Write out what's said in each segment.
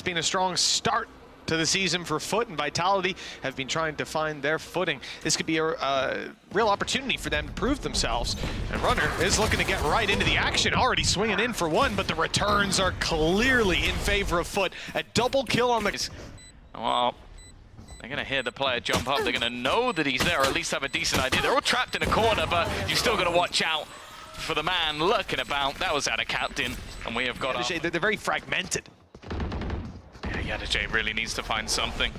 been a strong start to the season for FUT, and Vitality have been trying to find their footing. This could be a real opportunity for them to prove themselves. And Runner is looking to get right into the action, already swinging in for one, but the returns are clearly in favor of FUT. A double kill on the... Well, they're going to hear the player jump up. They're going to know that he's there, or at least have a decent idea. They're all trapped in a corner, but you still got to watch out for the man lurking about. That was out of captain, and we have got... They're very fragmented. Yeah, Yadajay really needs to find something.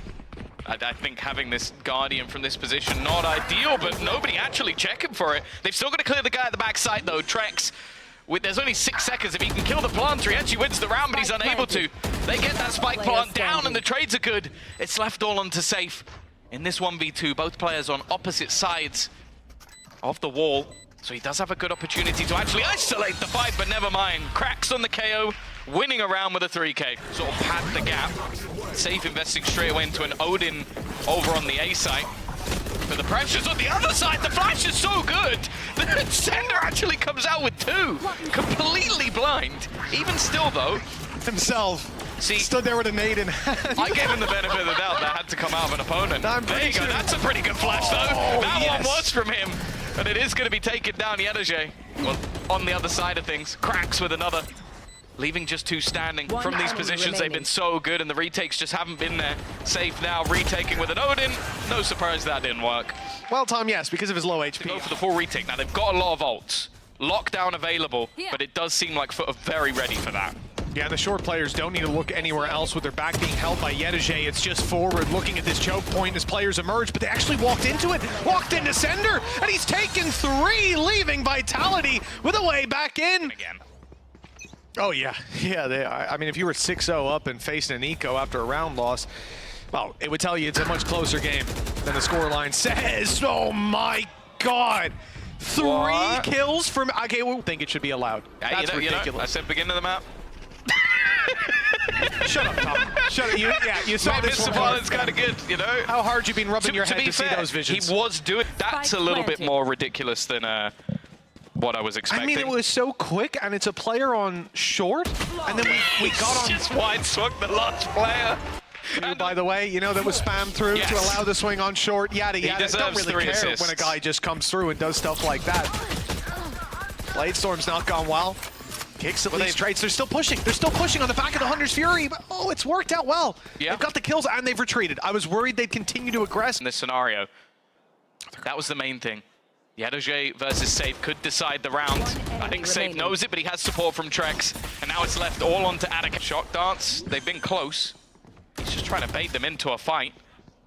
I think having this Guardian from this position, not ideal, but nobody actually checking for it. They've still got to clear the guy at the backside, though. Trex, there's only 6 seconds. If he can kill the planter, he actually wins the round, but he's unable to. They get that spike plant down, and the trades are good. It's left all onto Safe. In this 1v2, both players on opposite sides of the wall. So he does have a good opportunity to actually isolate the fight, but never mind. Cracks on the KO, winning a round with a 3K. Sort of pad the gap. Safe investing straight away into an Odin over on the A site. But the pressure's on the other side. The flash is so good. The Sender actually comes out with 2. Completely blind. Even still, though. Himself. Stood there with a nade in hand. I gave him the benefit of the doubt. That had to come out of an opponent. There you go. That's a pretty good flash, though. That one was from him. And it is going to be taken down. Yadajay, well, on the other side of things, cracks with another. Leaving just 2 standing from these positions. They've been so good, and the retakes just haven't been there. Safe now, retaking with an Odin. No surprise that didn't work. Well, Tom, yes, because of his low HP. Go for the full retake. Now, they've got a lot of ults. Lockdown available, but it does seem like FUT are very ready for that. Yeah, the short players don't need to look anywhere else with their back being held by Yadajay. It's just forward looking at this choke point as players emerge, but they actually walked into it. Walked into Sender, and he's taken 3, leaving Vitality with a way back in. Again. Oh, yeah. Yeah, I mean, if you were 6-0 up and facing an eco after a round loss, well, it would tell you it's a much closer game than the scoreline says. Oh, my God. 3 kills from... Okay, we think it should be allowed. That's ridiculous. I said beginning of the map. Shut up, Tom. Shut up. You saw this Mr. one. It's kind of good, you know. How hard you been rubbing your head to see those visions? He was doing... That's a little bit more ridiculous than what I was expecting. I mean, it was so quick, and it's a player on short, and then we got on... Just wide swung the last player. By the way, you know, that was spammed through to allow the swing on short, yada, yada. Don't really care assists when a guy just comes through and does stuff like that. Bladestorm's not gone well. Kicks at least trades. They're still pushing. They're still pushing on the back of the Hunter's Fury, but oh, it's worked out well. Yeah. They've got the kills, and they've retreated. I was worried they'd continue to aggress. In this scenario, that was the main thing. Yadajay versus Safe could decide the round. I think Safe knows it, but he has support from Trex. And now it's left all onto Attica. Shock darts, they've been close. He's just trying to bait them into a fight.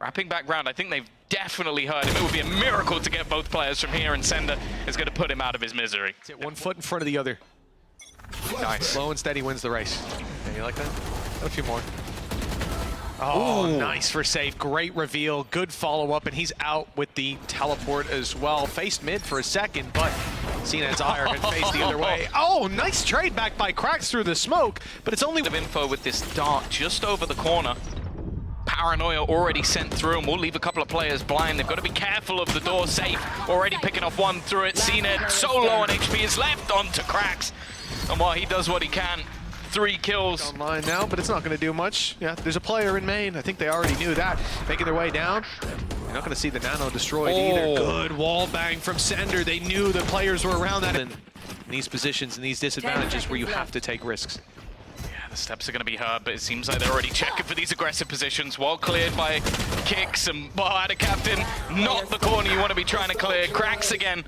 Wrapping back round, I think they've definitely heard him. It would be a miracle to get both players from here, and Sender is going to put him out of his misery. 1 foot in front of the other. Nice. Slow and steady wins the race. Yeah, you like that? A few more. Oh, ooh. Nice for Safe. Great reveal. Good follow-up, and he's out with the teleport as well. Faced mid for a second, but Cna's ire can face the other way. Oh, nice trade back by Cracks through the smoke, but it's only... Info with this dart just over the corner. Paranoia already sent through, and we'll leave a couple of players blind. They've got to be careful of the door. Safe already picking off 1 through it. Cna so low on HP is left onto Cracks. And while he does what he can, 3 kills. Online now, but it's not going to do much. Yeah, there's a player in main. I think they already knew that. Making their way down. You're not going to see the nano destroyed either. Good wall bang from Sender. They knew the players were around that. In these positions and these disadvantages where you have to take risks. Yeah, the steps are going to be hard, but it seems like they're already checking for these aggressive positions. Well cleared by Kicks and out of captain. Not the corner you want to be trying to clear. Cracks again.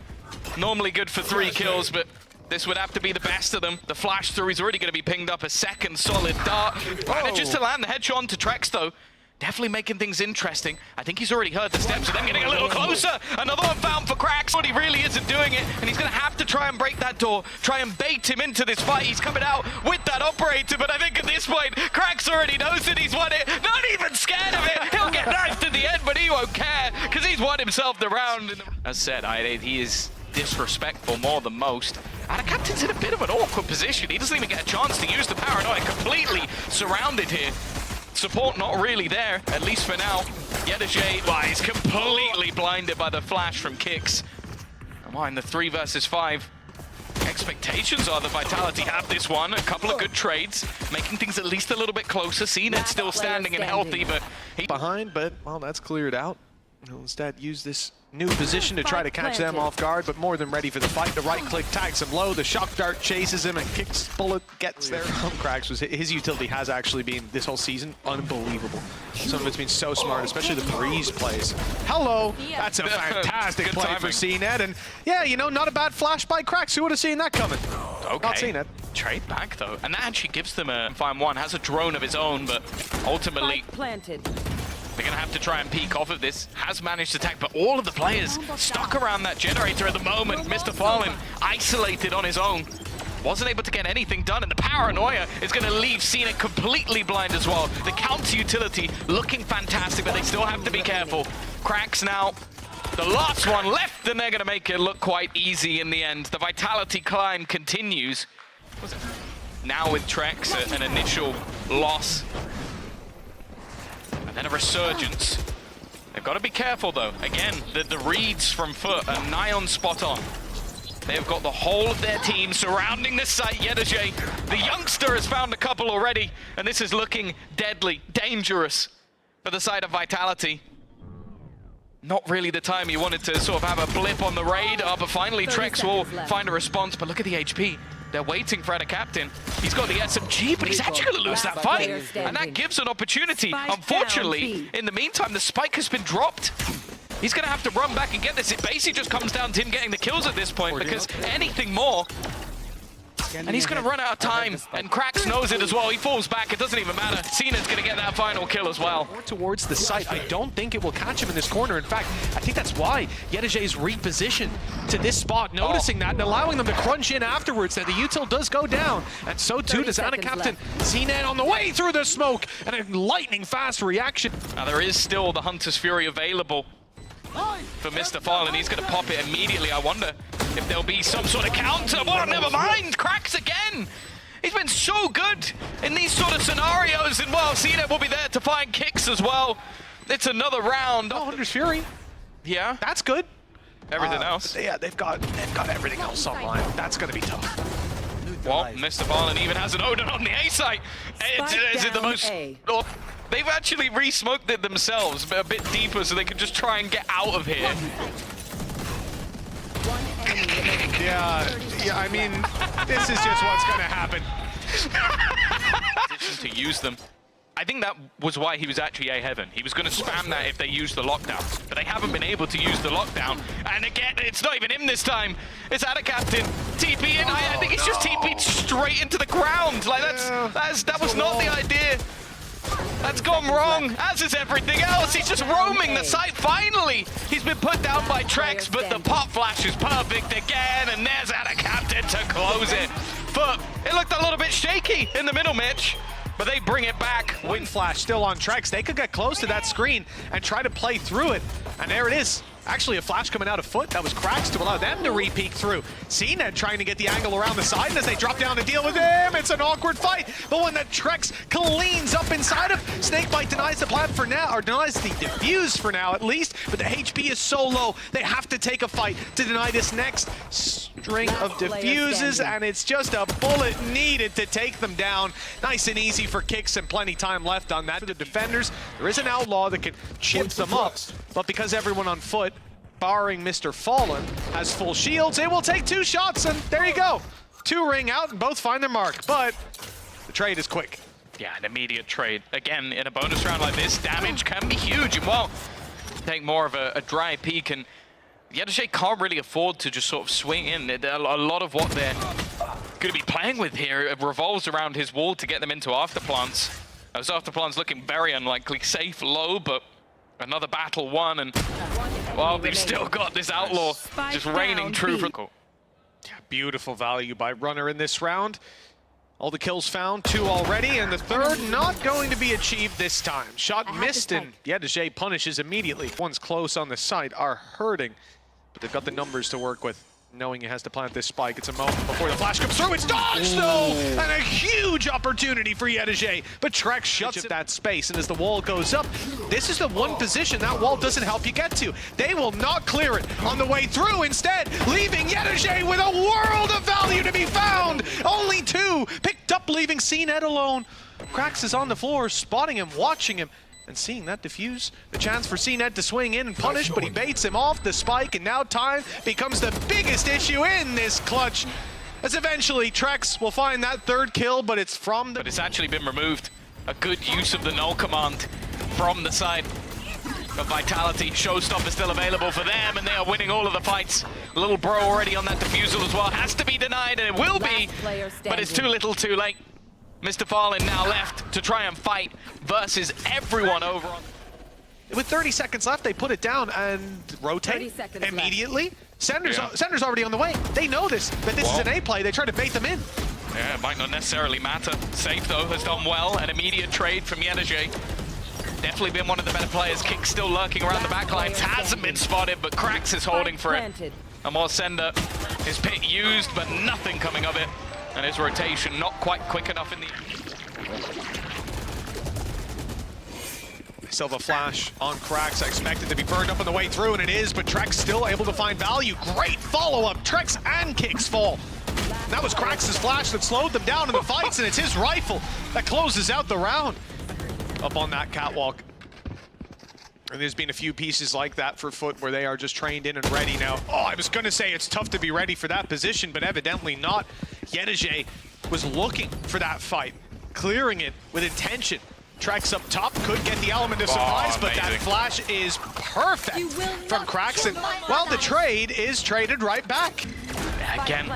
Normally good for 3 kills, but this would have to be the best of them. The flash through, he's already going to be pinged up a second solid dart. Manages to land the headshot onto Trex, though. Definitely making things interesting. I think he's already heard the steps of them getting a little closer. Another one found for Cracks, but he really isn't doing it. And he's going to have to try and break that door, try and bait him into this fight. He's coming out with that operator, but I think at this point, Cracks already knows that he's won it. Not even scared of it. He'll get knifed at the end, but he won't care because he's won himself the round. As said, he is disrespectful more than most. And the captain's in a bit of an awkward position. He doesn't even get a chance to use the paranoia. Completely surrounded here. Support not really there, at least for now. Yadajay, well, he's completely blinded by the flash from Kicks. And in the 3 versus 5, expectations are that Vitality have this one. A couple of good trades, making things at least a little bit closer. CNED still standing and healthy, but he behind, but, well, that's cleared out. He'll instead use this new position to try to catch them off guard, but more than ready for the fight. The right click tags him low, the shock dart chases him, and kicks bullet gets there. Cracks was his utility has actually been this whole season unbelievable. Some of it's been so smart, especially the breeze plays. Hello, that's a fantastic play for CNED, and yeah, you know, not a bad flash by Cracks. Who would have seen that coming? Okay. Not CNED. Trade back though, and that actually gives them a fine one. Has a drone of his own, but ultimately planted. they're going to have to try and peek off of this. Has managed to attack, but all of the players stuck around that generator at the moment. Mr. Fallen isolated on his own. Wasn't able to get anything done, and the paranoia is going to leave Cena completely blind as well. The counter utility looking fantastic, but they still have to be careful. Cracks now. The last one left, and they're going to make it look quite easy in the end. The Vitality climb continues. Now with Trex, an initial loss. And then a resurgence. They've got to be careful though. Again, the reads from FUT are nigh on spot on. They've got the whole of their team surrounding this site. Yedajay, the youngster, has found a couple already, and this is looking deadly, dangerous for the side of Vitality. Not really the time you wanted to sort of have a blip on the radar, but finally Trex will find a response. But look at the HP. They're waiting for a captain. He's got the SMG, but he's actually going to lose that fight. And that gives an opportunity. Unfortunately, in the meantime, the spike has been dropped. He's going to have to run back and get this. It basically just comes down to him getting the kills at this point, because anything more, and he's going to run out of time, and Cracks knows it as well. He falls back, it doesn't even matter. Cena's going to get that final kill as well. More towards the site. I don't think it will catch him in this corner. In fact, I think that's why Yedajay's repositioned to this spot, noticing that and allowing them to crunch in afterwards. That the util does go down, and so too does Ana Captain. CNED on the way through the smoke, and a lightning fast reaction. Now there is still the Hunter's Fury available for Mr. Fallen. He's going to pop it immediately. I wonder if there'll be some sort of counter. Oh, never mind. Cracks again. He's been so good in these sort of scenarios, and well, CNED will be there to find kicks as well. It's another round. Oh, Hunter's Fury. Yeah. That's good. Everything else. Yeah, they've got everything else online. That's going to be tough. Well, Mr. Fallen even has an Odin on the A site. Is it the most... Oh, they've actually re-smoked it themselves, but a bit deeper so they can just try and get out of here. Yeah, I mean, this is just what's going to happen. To use them. I think that was why he was actually A-Heaven. He was going to spam that if they used the lockdown, but they haven't been able to use the lockdown. And again, it's not even him this time. It's Ana Captain. TP in. I think it's just TP'd straight into the ground. Like that was not the idea. That's gone wrong, as is everything else. He's just roaming the site. Finally, he's been put down by Trex, but the pop flash is perfect again, and there's Ana Captain to close it. But it looked a little bit shaky in the middle, Mitch, but they bring it back. Wind flash still on Trex. They could get close to that screen and try to play through it, and there it is. Actually, a flash coming out of FUT. That was Cracks to allow them to re-peek through. CNED trying to get the angle around the side, and as they drop down to deal with him, it's an awkward fight. But when that Trex cleans up inside of, Snakebite denies the plant for now, or denies the defuse for now at least, but the HP is so low, they have to take a fight to deny this next string of defuses, and it's just a bullet needed to take them down. Nice and easy for kicks, and plenty time left on that. The defenders, there is an outlaw that can chip them up, but because everyone on FUT, barring Mr. Fallen, has full shields, it will take 2 shots, and there you go. 2 ring out, and both find their mark, but the trade is quick. Yeah, an immediate trade. Again, in a bonus round like this, damage can be huge, and well, take more of a dry peek, and Yedajay can't really afford to just sort of swing in. A lot of what they're going to be playing with here revolves around his wall to get them into afterplants. Those afterplants looking very unlikely, safe low, but another battle won, and well, they've still got this outlaw just reigning true from... Yeah, beautiful value by Runner in this round. All the kills found, 2 already, and the 3rd not going to be achieved this time. Shot missed, and Yedajay punishes immediately. Ones close on the site are hurting, but they've got the numbers to work with. knowing he has to plant this spike. It's a moment before the flash comes through. It's dodged, though! And a huge opportunity for Yetajay. But Trex shuts that space, and as the wall goes up, this is the one position that wall doesn't help you get to. They will not clear it on the way through, instead, leaving Yetajay with a world of value to be found! Only two picked up, leaving CNED alone. Krax is on the floor, spotting him, watching him, and seeing that diffuse, the chance for CNED to swing in and punish, but he baits him off the spike, and now time becomes the biggest issue in this clutch. As eventually Trex will find that third kill, but it's from the... But it's actually been removed. A good use of the null command from the side of Vitality. Showstopper still available for them, and they are winning all of the fights. Little bro already on that defusal as well. Has to be denied, and it will be, but it's too little too late. Mr. Fallen now left to try and fight versus everyone over on... With 30 seconds left, they put it down and rotate immediately. Sender's already on the way. They know this, but this is an A play. They try to bait them in. Yeah, it might not necessarily matter. Safe, though, has done well. An immediate trade from Yetajay. Definitely been one of the better players. Kick still lurking around the backlines. Hasn't been spotted, but Krax is holding for it. And while Sender, his pit used, but nothing coming of it. And his rotation not quite quick enough in the... Still have a flash on Krax. I expect it to be burned up on the way through, and it is, but Trex still able to find value. Great follow-up. Trex and Kicks fall. That was Krax's flash that slowed them down in the fights, and it's his rifle that closes out the round. Up on that catwalk. And there's been a few pieces like that for FUT where they are just trained in and ready now. Oh, I was going to say it's tough to be ready for that position, but evidently not. Yetajay was looking for that fight, clearing it with intention. Trex up top could get the element of surprise, but that flash is perfect from Krax. And, well, the trade is traded right back. Again,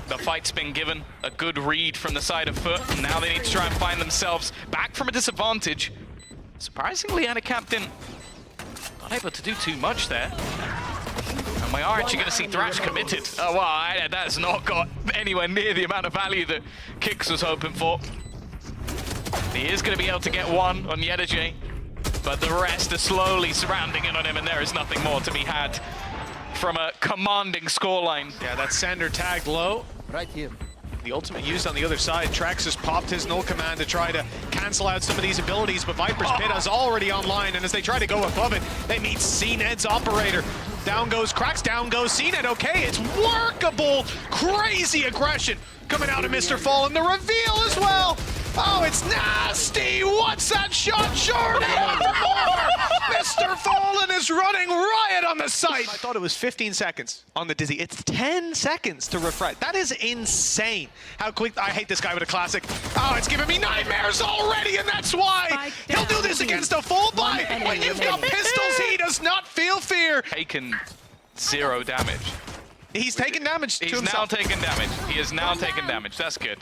the fight's been given a good read from the side of FUT, and now they need to try and find themselves back from a disadvantage. Surprisingly, Anna Captain not able to do too much there. And we are actually going to see Thrash committed. Oh, wow, that has not got anywhere near the amount of value that Kicks was hoping for. He is going to be able to get one on Yetajay, but the rest are slowly surrounding in on him, and there is nothing more to be had from a commanding scoreline. Yeah, that Sender tagged low. Right here. The ultimate used on the other side. Trax has popped his null command to try to cancel out some of these abilities, but Viper's pit is already online, and as they try to go above it, they meet CNED's operator. Down goes Krax, down goes CNED. Okay, it's workable. Crazy aggression coming out of Mr. Fallen. The reveal as well. Oh, it's nasty! What's that shot? Short more! Mr. Fallen is running riot on the site! I thought it was 15 seconds on the Dizzy. It's 10 seconds to refresh. That is insane. How quick... I hate this guy with a classic. Oh, it's giving me nightmares already, and that's why! He'll do this against a full buy! When you've got pistols, he does not feel fear! Taken 0 damage. He's taken damage to himself. He's now taken damage. He is now taken damage. That's good.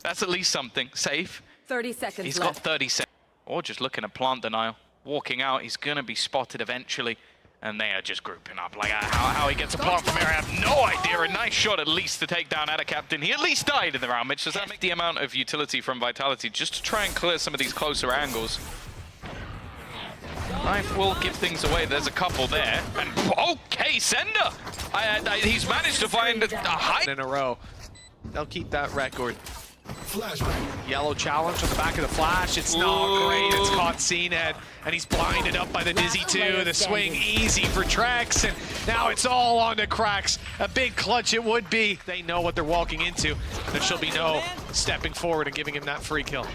That's at least something. Safe. 30 seconds He's left. got 30 seconds. Or just looking at plant denial. Walking out, he's going to be spotted eventually. And they are just grouping up. Like, how he gets a plant from here, I have no idea. A nice shot at least to take down Ada Captain. He at least died in the round, which does that make the amount of utility from Vitality just to try and clear some of these closer angles. Knife will give things away. There's a couple there. And, okay, Sender! He's managed to find a high... In a row. They'll keep that record. Yellow challenge on the back of the flash. It's not great. It's caught CNED, and he's blinded up by the Dizzy too. The swing easy for Trex, and now it's all on to Krax. A big clutch it would be. They know what they're walking into. There shall be no stepping forward and giving him that free kill.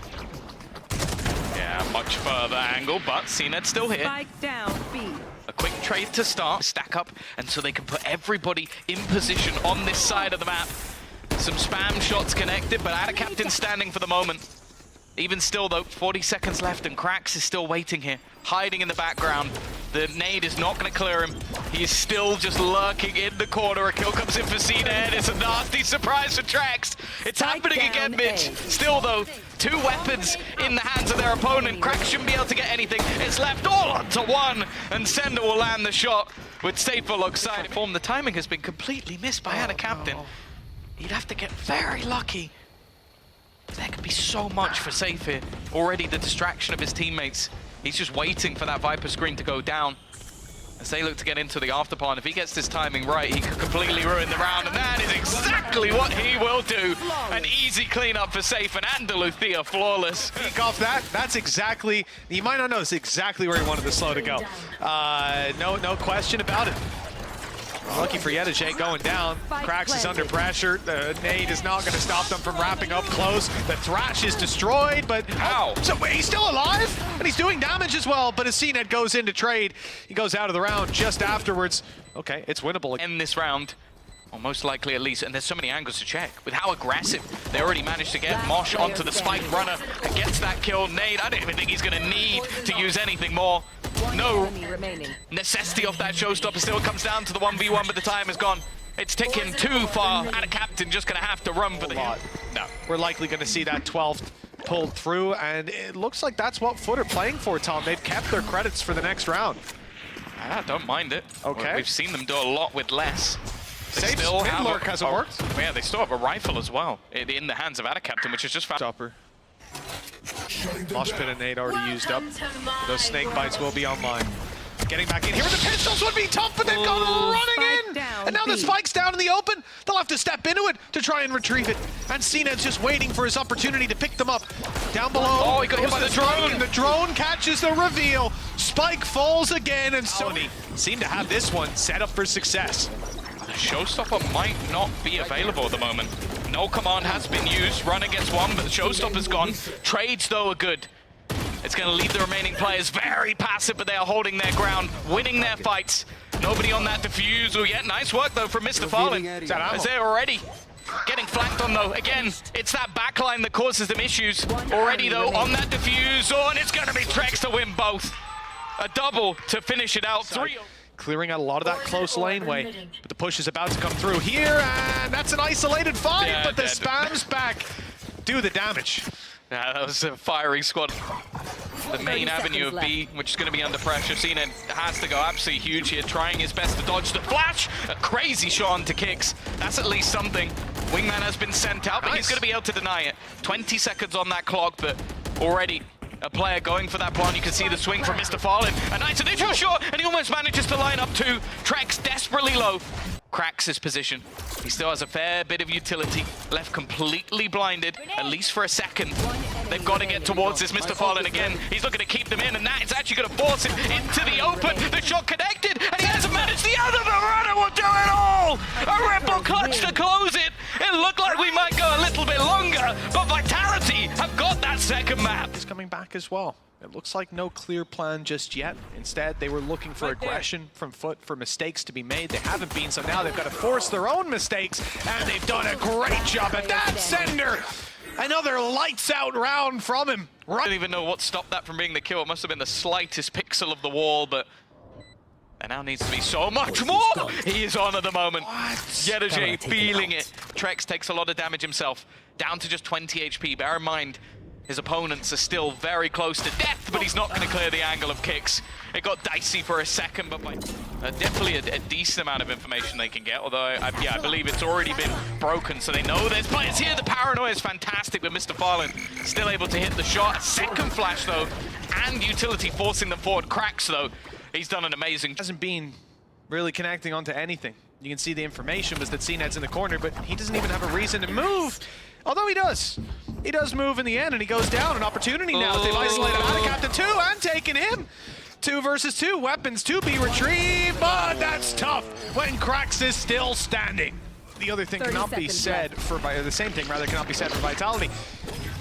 Yeah, much further angle, but CNED still here. Spike down, B. A quick trade to start, stack up, and so they can put everybody in position on this side of the map. Some spam shots connected, but Ada Captain standing for the moment. Even still though, 40 seconds left, and Krax is still waiting here, hiding in the background. The nade is not going to clear him. He is still just lurking in the corner. A kill comes in for CNED. It's a nasty surprise for Trax. It's happening again, Mitch. Still though, 2 weapons in the hands of their opponent. Krax shouldn't be able to get anything. It's left all onto one, and Sender will land the shot with Safe alongside. The timing has been completely missed by Ada Captain. He'd have to get very lucky. There could be so much for Safe here. Already the distraction of his teammates. He's just waiting for that Viper screen to go down. as they look to get into the afterpart. And if he gets this timing right, he could completely ruin the round, and that is exactly what he will do. An easy cleanup for Safe, and Andaluthia flawless. Peek off that. That's exactly, you might not know, it's exactly where he wanted the slow to go. No question about it. Lucky for Yetajay going down. Krax is under pressure. The nade is not going to stop them from wrapping up close. The Thrash is destroyed, but Ow. So he's still alive, and he's doing damage as well. But as CNET goes into trade, he goes out of the round just afterwards. Okay, it's winnable. In this round, or most likely at least, and there's so many angles to check. With how aggressive they already managed to get Mosh onto the spike runner and gets that kill. Nade, I don't even think he's going to need to use anything more. No necessity of that showstopper. Still comes down to the 1v1, but the time is gone. It's ticking too far, and a captain just going to have to run for the lot. No, we're likely going to see that 12th pulled through, and it looks like that's what FUT are playing for, Tom. They've kept their credits for the next round. I don't mind it. Okay. We've seen them do a lot with less. Safe's mid-lurk hasn't worked. Yeah, they still have a rifle as well in the hands of Captain, which is just found. Stopper. Mosh pit and nade already used up. Those snake bites will be online. Getting back in here with the pistols would be tough, but they've gone running in! And now the spike's down in the open. They'll have to step into it to try and retrieve it. And CNET's just waiting for his opportunity to pick them up. Down below. Oh, he got hit by the drone. The drone catches the reveal. Spike falls again, and Sony seem to have this one set up for success. The showstopper might not be available at the moment. No command has been used. Runner gets one, but the showstopper's gone. Trades, though, are good. It's going to leave the remaining players very passive, but they are holding their ground, winning their fights. Nobody on that defusal yet. Nice work, though, from Mr. Fallen. As they're already getting flanked on, though. Again, it's that backline that causes them issues. Already, though, on that defusal, and it's going to be Trex to win both. A double to finish it out. 3. Clearing out a lot of that close laneway, but the push is about to come through here, and that's an isolated fight, Yeah, but the dead. spams back do the damage. Yeah, that was a firing squad. The main avenue of B, which is going to be under pressure. CNET has to go absolutely huge here, trying his best to dodge the flash. A crazy shot onto Kicks. That's at least something. Wingman has been sent out, but he's going to be able to deny it. 20 seconds on that clock, but already a player going for that plant. You can see the swing from Mr. Fallen. A nice initial shot, and he almost manages to line up two. Trex desperately low. Cracks his position. He still has a fair bit of utility. Left completely blinded, at least for a second. They've got to get towards this Mr. Fallen again. He's looking to keep them in, and that is actually going to force him into the open. The shot connected, and he hasn't managed the other. The runner will do it all! A ripple clutch to close it. It looked like we might go a little bit longer, but Vitality have got that second map. He's coming back as well. It looks like no clear plan just yet. Instead, they were looking for aggression from FUT, for mistakes to be made. They haven't been, so now they've got to force their own mistakes, and they've done a great job at that. Sender! Another lights-out round from him. I don't even know what stopped that from being the kill. It must have been the slightest pixel of the wall, but there now needs to be so much more. He is on at the moment. Yetajay feeling it. Trex takes a lot of damage himself. Down to just 20 HP. Bear in mind, his opponents are still very close to death, but he's not going to clear the angle of Kicks. It got dicey for a second, but definitely a decent amount of information they can get, although I believe it's already been broken, so they know there's players here. The paranoia is fantastic, but Mr. Fallen still able to hit the shot. A second flash, though, and utility forcing them forward. Cracks, though. He's done an amazing... Hasn't been really connecting onto anything. You can see the information was that CNET's in the corner, but he doesn't even have a reason to move. Although he does. He does move in the end, and he goes down. An opportunity now. They've isolated Captain 2 and taken him. 2 versus 2. Weapons to be retrieved, but that's tough when Krax is still standing. The other thing cannot be said for... The same thing, rather, cannot be said for Vitality.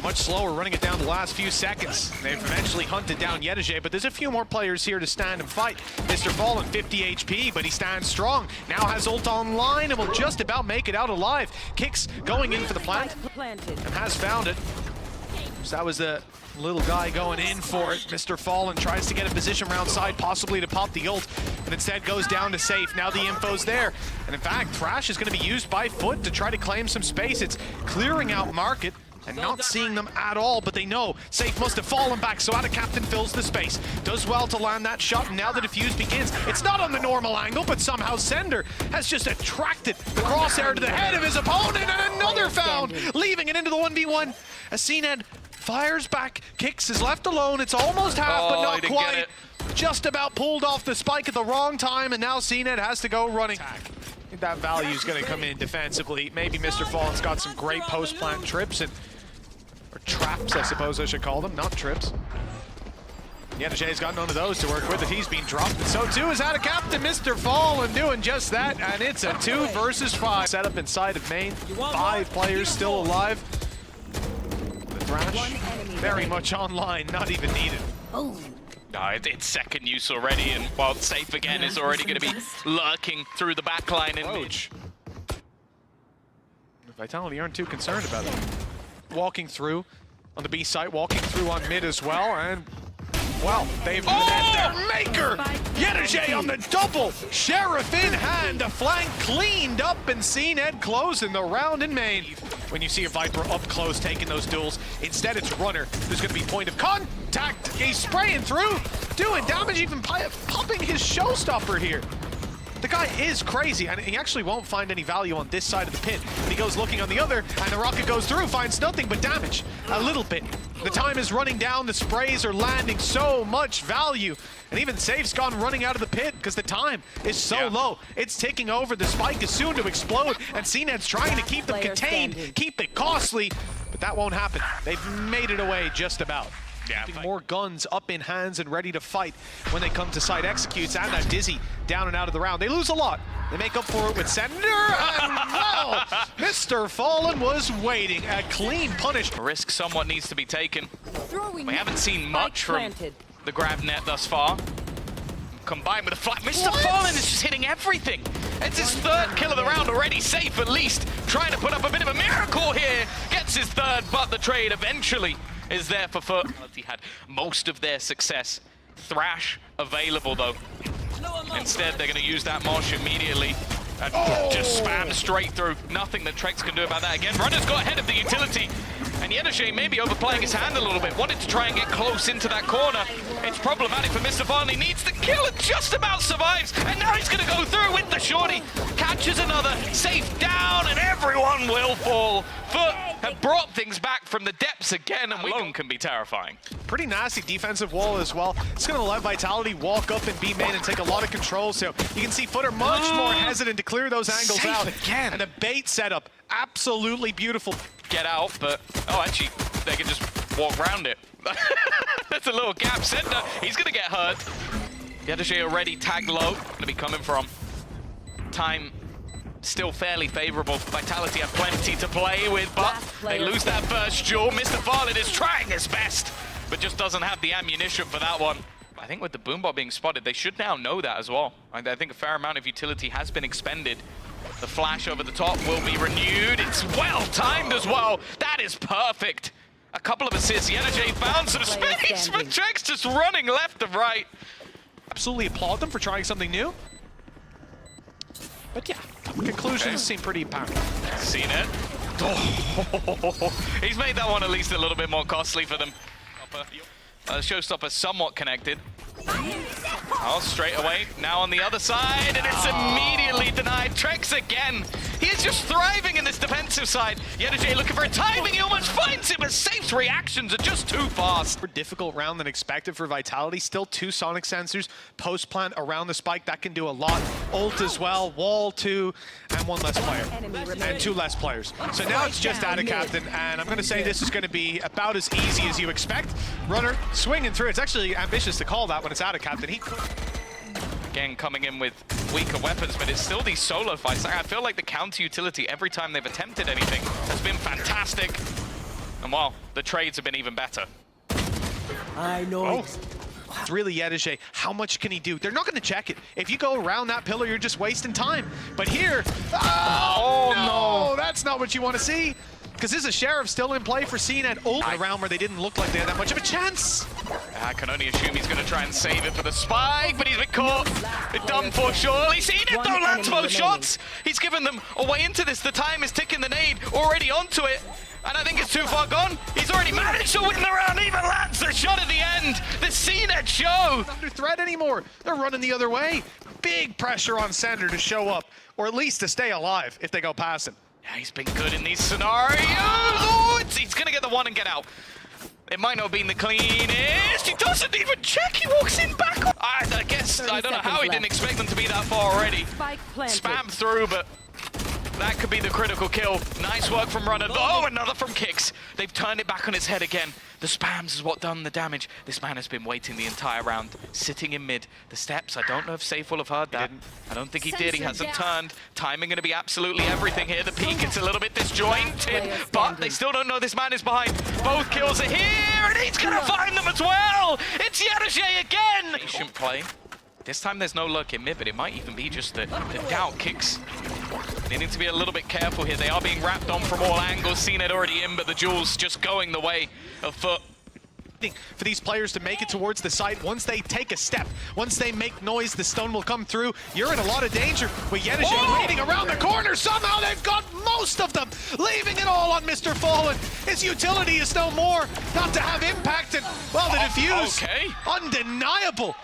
Much slower, running it down the last few seconds. They've eventually hunted down Yetajay, but there's a few more players here to stand and fight. Mr. Fallen, 50 HP, but he stands strong. Now has ult online and will just about make it out alive. Kicks going in for the plant and has found it. So that was the little guy going in for it. Mr. Fallen tries to get a position around side, possibly to pop the ult, but instead goes down to safe. Now the info's there. And in fact, Thrash is going to be used by FUT to try to claim some space. It's clearing out market. and not seeing them at all, but they know Safe must have fallen back, so Captain fills the space. Does well to land that shot, and now the defuse begins. It's not on the normal angle, but somehow Sender has just attracted the crosshair to the head of his opponent, and another found, leaving it into the 1v1. As CNED fires back, Kicks is left alone. It's almost half, but not quite. Just about pulled off the spike at the wrong time, and now CNED has to go running. I think that value is going to come in defensively. Maybe Mr. Fallen's got some great post-plant trips, or traps, I suppose I should call them, not trips. Yenajay's got none of those to work with, and he's been dropped, and so too is Captain Mr. Fallen doing just that, and it's a 2 versus 5. Set up inside of main, 5 players still alive. The Thrash, very much online, not even needed. No, it's second use already, and while Safe again is already going to be lurking through the backline. And Vitality aren't too concerned about it. Walking through on the B site, walking through on mid as well, and well, they've met their maker! Yenajay on the double! Sheriff in hand, the flank cleaned up, and CNED closing the round in main. When you see a Viper up close taking those duels, instead it's Runner who's going to be point of contact. He's spraying through, doing damage, even popping his showstopper here. The guy is crazy, and he actually won't find any value on this side of the pit. And he goes looking on the other, and the rocket goes through, finds nothing but damage. A little bit. The time is running down, the sprays are landing so much value. And even Safe's gone running out of the pit because the time is so low. It's taking over, the spike is soon to explode, and CNED's trying to keep them contained, keep it costly, but that won't happen. They've made it away just about. Yeah, more guns up in hands and ready to fight when they come to site. Executes, and that Dizzy down and out of the round. They lose a lot. They make up for it with Sender, and well, Mr. Fallen was waiting. A clean punish. Risk somewhat needs to be taken. We haven't seen much from the grab net thus far. Combined with a flat, Mr. Fallen is just hitting everything. It's his 3rd kill of the round already. Safe at least, trying to put up a bit of a miracle here. Gets his 3rd, but the trade eventually is there for FUT. He had most of their success. Thrash available though. Instead, they're going to use that Mosh immediately and just spam straight through. Nothing that Trex can do about that. Again, Runner's got ahead of the utility. And Yenajay maybe overplaying his hand a little bit. Wanted to try and get close into that corner. It's problematic for Mr. Fallen. He needs the kill and just about survives. And now he's going to go through with the shorty. Catches another. Safe down, and everyone will fall. FUT have brought things back from the depths again, and alone can be terrifying. Pretty nasty defensive wall as well. It's going to let Vitality walk up and B main and take a lot of control, so you can see FUT are much more hesitant to clear those angles Safe out. Again. And the bait setup, absolutely beautiful. Get out, but actually, they can just walk around it. That's a little gap. Sender, he's going to get hurt. Yenajay already tagged low. Going to be coming from. Time still fairly favorable. Vitality have plenty to play with, but they lose that first duel. Mr. Fallen is trying his best, but just doesn't have the ammunition for that one. I think with the boombot being spotted, they should now know that as well. I think a fair amount of utility has been expended. The flash over the top will be renewed. It's well timed as well. That is perfect. A couple of assists. Yenajay found some space, but Trex just running left and right. Absolutely applaud them for trying something new. But yeah, conclusions seem pretty apparent. Seen it. He's made that one at least a little bit more costly for them. Showstopper somewhat connected. Oh, straight away. Now on the other side, and it's immediately denied. Trex again. He is just thriving in this defensive side. Yenajay looking for a timing. He almost finds him, but Safe's reactions are just too fast. More difficult round than expected for Vitality. Still 2 sonic sensors. Post plant around the spike. That can do a lot. Ult as well. Wall 2, and 1 less player. And 2 less players. So now it's just Captain, and I'm going to say this is going to be about as easy as you expect. Runner swinging through. It's actually ambitious to call that when it's Captain. He again coming in with weaker weapons, but it's still these solo fights. I feel like the counter utility every time they've attempted anything has been fantastic. And well, the trades have been even better. I know. It's really Yenajay. How much can he do? They're not going to check it. If you go around that pillar, you're just wasting time. But here, no, that's not what you want to see. Because this is a Sheriff still in play for CNED. Ult a round where they didn't look like they had that much of a chance. I can only assume he's going to try and save it for the spike, but he's been caught. It's done for surely. CNED don't land both shots. He's given them a way into this. The time is ticking, the nade already onto it. And I think it's too far gone. He's already managed to win the round, even lands the shot at the end. The CNET show. Not under threat anymore. They're running the other way. Big pressure on Sander to show up, or at least to stay alive if they go past him. Yeah, he's been good in these scenarios. Oh, he's going to get the one and get out. It might not have been the cleanest. He doesn't even check. He walks in back. I guess, I don't know how he didn't expect them to be that far already. Spam through, but that could be the critical kill. Nice work from Runner. Oh, another from Kicks. They've turned it back on its head again. The spams is what done the damage. This man has been waiting the entire round, sitting in mid. The steps, I don't know if Safe will have heard that. I don't think he did. He hasn't turned. Timing going to be absolutely everything here. The peak, it's a little bit disjointed, but they still don't know this man is behind. Both kills are here, and he's going to find them as well. It's Yadajay again. Patient play. This time there's no lurk in mid, but it might even be just the doubt. Kicks. They need to be a little bit careful here. They are being wrapped on from all angles. Seen it already in, but the Jules just going the way of FUT. For these players to make it towards the site, once they take a step, once they make noise, the stone will come through. You're in a lot of danger with Yedajay waiting around the corner. Somehow they've got most of them, leaving it all on Mr. Fallen. His utility is no more, not to have impact, and, well, the defuse, undeniable.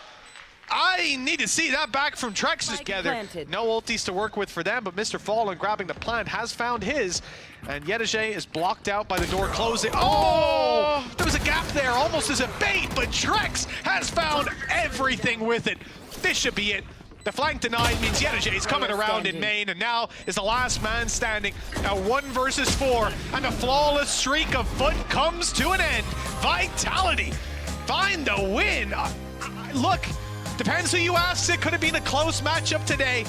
I need to see that back from Trex together. No ultis to work with for them, but Mr. Fallen grabbing the plant has found his. And Yedajay is blocked out by the door closing. Oh! There was a gap there, almost as a bait, but Trex has found everything with it. This should be it. The flank denied means Yedajay is coming around in main, and now is the last man standing. Now 1 versus 4, and the flawless streak of FUT comes to an end. Vitality find the win. Look, depends who you ask. It could have been a close matchup today.